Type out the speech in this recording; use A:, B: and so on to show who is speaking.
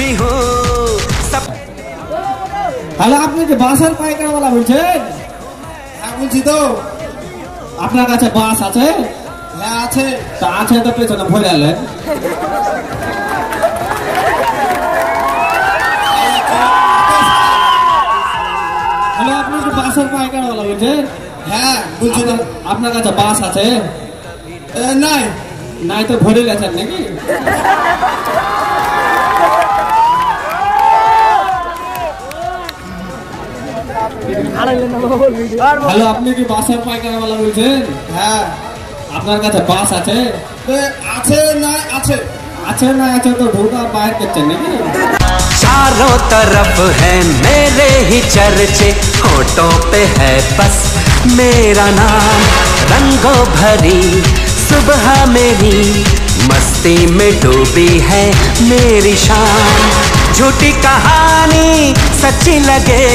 A: भी हूँ सब।
B: হ্যালো, আপনি কি বাসের পাইকারওয়ালা বলছেন?
C: হ্যাঁ বলছি তো।
B: আপনার কাছে বাস আছে?
C: হ্যাঁ আছে।
B: তা আছে তো পেছনে ভরে আলেন। হ্যালো, আপনি কি বাসের পাইকারওয়ালা বলছেন?
C: হ্যাঁ বলছি তো।
B: আপনার কাছে বাস আছে?
C: নাই।
B: নাই তো ভরে গেছেন নাকি? হ্যালো, আপনি কি বাসের পাইকারওয়ালা বলছেন?
C: হ্যাঁ।
B: আপনার কাছে বাস আছে?
C: আছে না আছে।
B: আছে না আছে তো ঢোকা বাইর করছেন নাকি?
A: चारों तरफ है मेरे ही चर्चे, होठों पे है बस मेरा नाम। रंगों भरी सुबह मेरी मस्ती में डूबी है मेरी शाम। झूठी कहानी सच्ची लगे